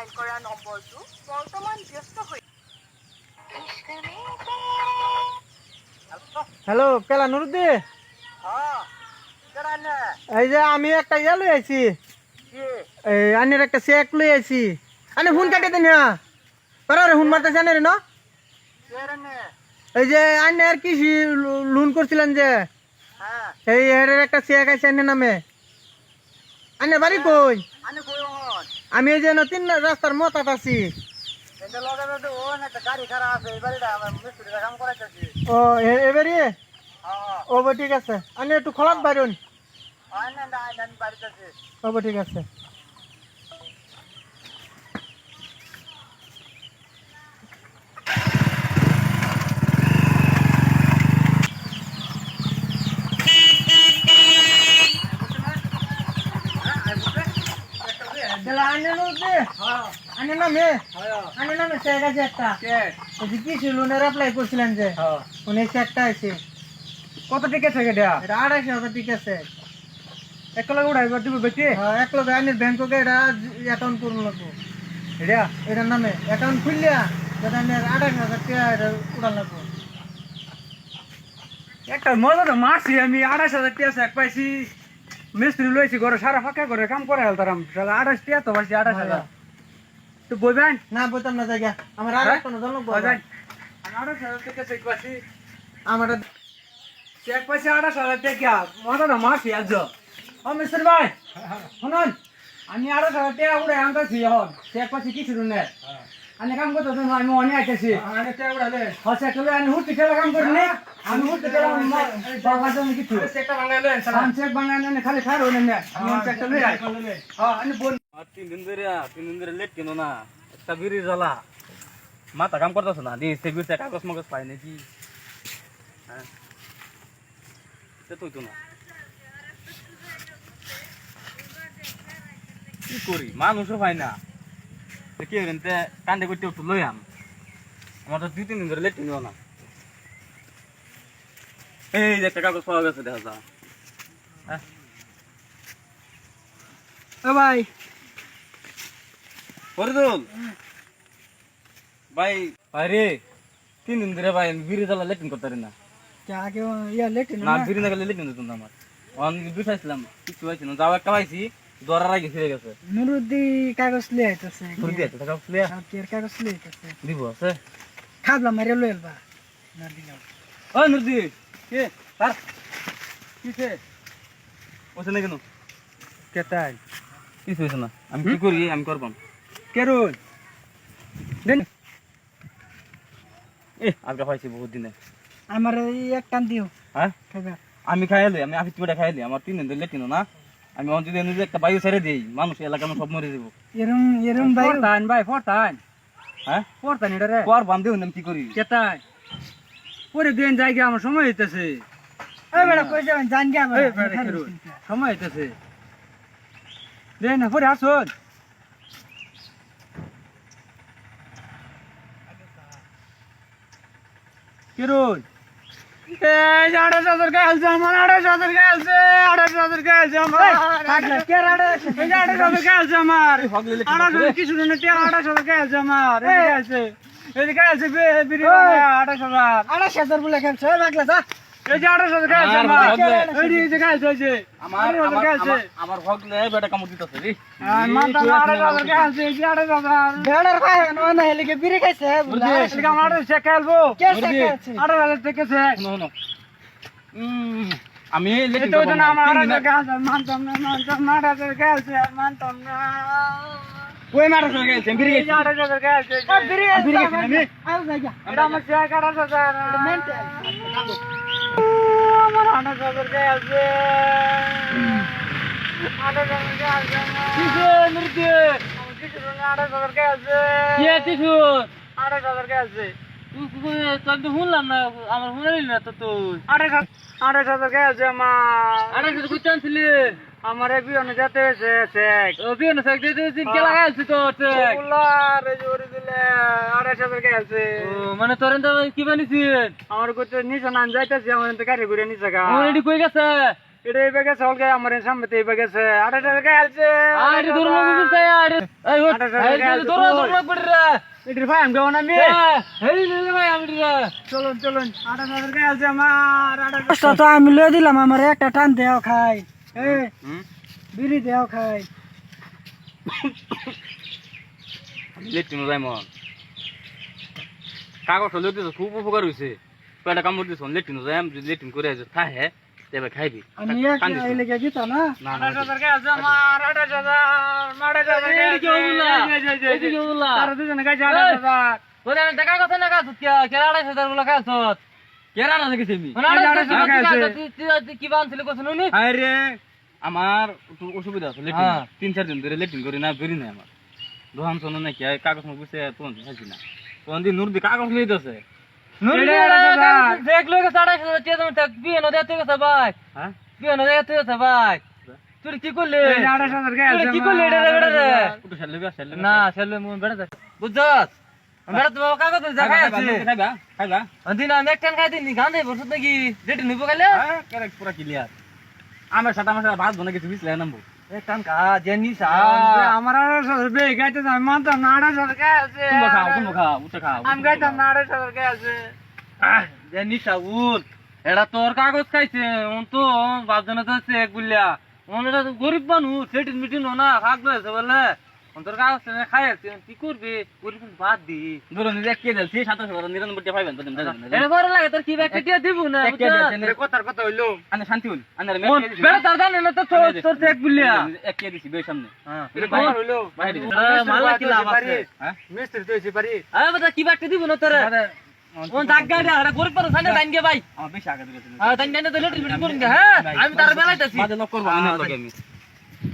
dial কৰা নম্বৰটো বৰ্তমান ব্যস্ত হৈ হ্যালো কেলা নুরুদ্দি এই যে আমি একটা ইয়া লই আইছি এই আনের একটা চেক লই আইছি আনে ফোন কাটে দেন না পারে ফোন মারতে জানে রে না এই যে আনে আর কি লোন করছিলেন যে এই এর একটা চেক আছে আনের নামে আনে বাড়ি কই আমি এই যে নতুন রাস্তার মতাত আছি ও এবারে ও ঠিক আছে আনে একটু খোলাত বাইরুন ও ঠিক আছে কত টিকে থাকে এটা 2,500 ঠিক আছে এক লাখ উড়াইবার দিব বেশি এক লোক আইনের ব্যাংকে এটা অ্যাকাউন্ট করুন লাগবো এটা এটার নামে অ্যাকাউন্ট খুললিয়া যেটা 2,500 টাকা এটা উড়ান লাগবো একটা মজা তো মারছি আমি 2,500 টাকা চেক পাইছি মিস্ত্রি লইছি ঘরে সারা ফাঁকা করে কাম করে হেলতাম 28 টাকা তো পাইছি 2,500 তো বইবেন না বলতাম না জায়গা আমার আর একটা নজর লাগবো বইবেন আমি 2,500 টাকা চেক পাইছি আমার চেক পাইছি 2,500 টাকা মজা তো মারছি আজ ও মিস্ত্রি ভাই শুনুন আমি 2,500 টাকা উড়ে আনতেছি এখন চেক পাইছি কিছু না আমি কাম করতে আমি অনেক আইতেছি আরে টাকা উড়ালে হচ্ছে চলে আমি হুট খেলা কাম করি না আমি হুট খেলা বাবা জন্য কিছু চেকটা বানাইলে চেক বানায় খালি খাই রইলেন না আমি চেকটা লই আই হ্যাঁ আমি বল 3 দিন ধরে লেট কেন না একটা বিড়ি জ্বালা মাথা কাম করতেছ না দিয়ে সে বিড়িতে কাগজ মগজ পাই নাকি হ্যাঁ সে তুই তো না কি করি মানুষও পাই না কি রেনতে কান্দে করতে একটু লই আম আমার তো 2-3 দিন ধরে লেট কেন না এই যে একটা কাগজ পাওয়া গেছে দেখা যা হ্যাঁ ও ভাই ফরিদুল ভাই ভাই রে 3 দিন ধরে ভাই বিড়ি জ্বালা লেটিন করতে পারি না আগে ইয়া লেট না বিড়ি না গেলে লেটিন হতো না আমার অনেক দুইটাছিলাম কিছু হয়েছে না যাও একটা পাইছি দরার আগে ফিরে গেছে নুরুদ্দি কাগজ লিয়ে আইতাছে তোর দিয়ে টাকা প্লেয়ার এর কাগজ লিয়ে আইতাছে দিব আছে খাবলা মারে লইলবা না দিলাম ও নুরদি কে তার কিছে ওছে না কেন কেতাই কিছু হয়েছে না আমি কি করি আমি করবাম কেরুন দেন এ আগে পাইছি বহুত দিনে আমার এক টান দিও হ্যাঁ খাইবা আমি খাইলে আমি আফিস পেটে খাইলে আমার 3 দিন ধরে লেটিন না আমি অন যদি নিজে একটা বায়ু ছেড়ে দিই মানুষ এলাকা সব মরে যাব এরম ভাই ফরতান ভাই ফরতান হ্যাঁ ফরতান এটা রে পর বান্ধে আমি কি করি কেতাই পরে দিন জায়গা আমার সময় হইতেছে এই বেটা কই যাবেন জান গে আমার এই বেটা কেরুন সময় হইতেছে দেন পরে আসুন কেরুন এই 2,500 টাকা আছে আমার 2,500 টাকা আছে 2,500 টাকা আছে আমার থাকলে কে রাড়ে এই 2,500 টাকা আছে আমার 2,500 কিছু না 2,500 টাকা আছে আমার এই আছে এই আছে বিরি 2,500 2,500 বলে খেলছে রাখলে যা এই 2,500 টাকা আছে আমার এই যে গাছ আছে আমার ভগলে বেটা কামড় দিতেছে রে মাথা 2,500 টাকা আছে এই 2,500 বেড়ার খায় না না হেলিকে বিড়ি খাইছে বুঝলা এটা আমার সে খেলবো কে খাইছে 2,500 টাকা আছে শোনো আমি লেটিন তো করব না আমার 2,500 টাকা আছে মানতাম না 2,500 টাকা আছে মানতাম না ওই মারা সরে গেছে বিড়ি এই 2,500 টাকা আছে বিড়ি বিড়ি খাইছি আমি আও যাইগা এটা আমার সে 2,500 মেন্টাল আমার 2,500 টাকা আছে 2,500 টাকা আছে কিসে নুরদি আমার কিছু না 2,500 টাকা আছে কে কিছু 2,500 টাকা আছে তুই তো শুনলাম না আমার শুনালি না তো তুই 2,500 টাকা আছে আমার আরে কিছু কইতে আনছিলি আমার এক বিয়নে যেতে হয়েছে চেক ও বিয়ে না সাইড দিতে কে লাগাইছিস তো চেক ওলার এই জোরে দিলে 2,500 টাকা আছে ও মানে তোরেন তো কি বানিছিস আমার কত নিচে নাম যাইতেছি আমার তো গাড়ি ঘুরে নিচে গা অলরেডি কই গেছে এটা এই ব্যাগে চল গে আমার সামনে এই ব্যাগে আছে 28 টাকা আছে আরে দূর মুছে আরে এই ও দূর দূর পড় রে এটির ভাই আমি গাও না আমি এই নে ভাই আমি রে চলুন চলুন 28 টাকা আছে আমার 28 তো আমি লয়ে দিলাম আমার একটা টান দেও খাই এই বিড়ি দেও খাই লেট্রিন যাই মন কাগজ লইতে তো খুব উপকার হইছে কয়টা কামড় দিছ লেট্রিন যাই আমি লেট্রিন করে আইছ খাহে তেবে খাইবি আমি এক এই লেগে গিতা না না না 28 টাকা আছে আমার 28 এই কি বললা এই কি বললা আর দুজনে গাইছে 28 ওরে আমি দেখা কথা না কাজ কি কেরা 28000 গুলো কাজ কেরা না দেখেছি আমি তুই কি বানছিলে কছ নুনি আরে আমার একটু অসুবিধা আছে লেট্রিন 3-4 দিন ধরে লেট্রিন করি না বেরি না আমার দোহান শোনো নাকি কাগজ মুখ বুঝে তোন খাইছি না তোন দি নূর দি কাগজ লইতেছে দেখ লোক 28000 টাকা তুমি থাক বিয়ে না দিতে গেছে ভাই হ্যাঁ বিয়ে না দিতে গেছে ভাই তুই কি করলি 28 টাকা আছে কি করলি এটা বেড়া রে উঠে শালে না ছেলে মন বেড়া দে বুঝছস বেড়া তো কাগজ জায়গা আছে খাইবা খাইবা দিন আমি এক টান খাই দিন গান দেব বসত নাকি রেট নিব গেলে হ্যাঁ কারেক্ট পুরা ক্লিয়ার আমার সাটা মাসা ভাত বনে কিছু বিছলে নামবো এক টান খা জেনিস আমার 28 বে গাইতে আমি মানতাম না 28 টাকা আছে তুমি খাও উঠে খাও আমি গাইতাম না 28 টাকা আছে জেনিস উল এটা তোর কাগজ খাইছে ওন তো বাজনা যাচ্ছে এক গুলিয়া ওন এটা গরিব মানুষ সেটিন মিটিং না খাগলো আছে বলে ওন তোর কাগজ খাই আছে কি করবি গরিব বাদ দি ধরো নিজে কে দিলছি 2799 টাকা পাইবেন তুমি দাদা এটা বড় লাগে তোর কি ব্যাগ টিয়া দিব না কথার কথা হইলো আনে শান্তি হল আনার মে বেড়া তার জানে না তো তোর এক গুলিয়া এক কে দিছি বে সামনে হ্যাঁ এটা কথা হইলো বাইরে মালা কি লাভ আছে হ্যাঁ মিস্ত্রি তো হইছে পারি আরে বাবা কি ব্যাগ দিব না তোরে ওন জায়গা দে আরে গরিব পারে সামনে দাইন গে ভাই আমার বেশি আগে দিলে হ্যাঁ দাইন দাইন তো লেট মিটিং করুন গে হ্যাঁ আমি তার বেলাইতাছি মাঝে লক করব আমি লগে আমি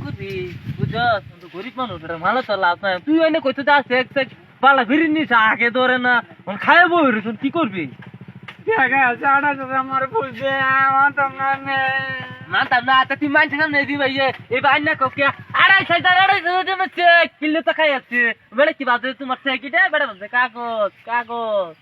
করবি বুঝছস তো গরিব মানুষ এটা ভালো তো লাভ নাই তুই এনে কইতে যাস এক সেক পালা ঘুরি নিস আগে ধরে না ওন খায় বই রে কি করবি টাকা আছে 28 আমার বুঝছে মানতাম না আমি মানতাম না তা তুই মানছিস না দি ভাই এই ভাই না কোকে 25000 জন্য চেক কিলো তো খাই আছে বেড়ে কি বাজে তোমার চেক এটা বেড়ে বাজে কাগজ কাগজ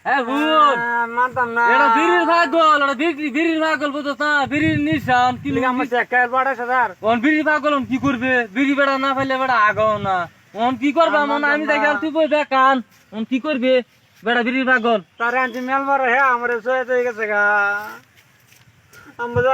হ্যাঁ ভুল মানতাম না এটা বিড়ির পাগল এটা বিড়ির পাগল বুঝছস না বিড়ির নিশান কি লিগা আমার চেকার 28000 ওন বিড়ির পাগল ওন কি করবে বিড়ি বেড়া না পাইলে বেড়া আগাও না ওন কি করবে মন আমি দেখি তুই বই বেকান ওন কি করবে বেড়া বিড়ির পাগল তারে আনছি মেল মারে হ্যাঁ আমার সয়ে হয়ে গেছে গা আমরা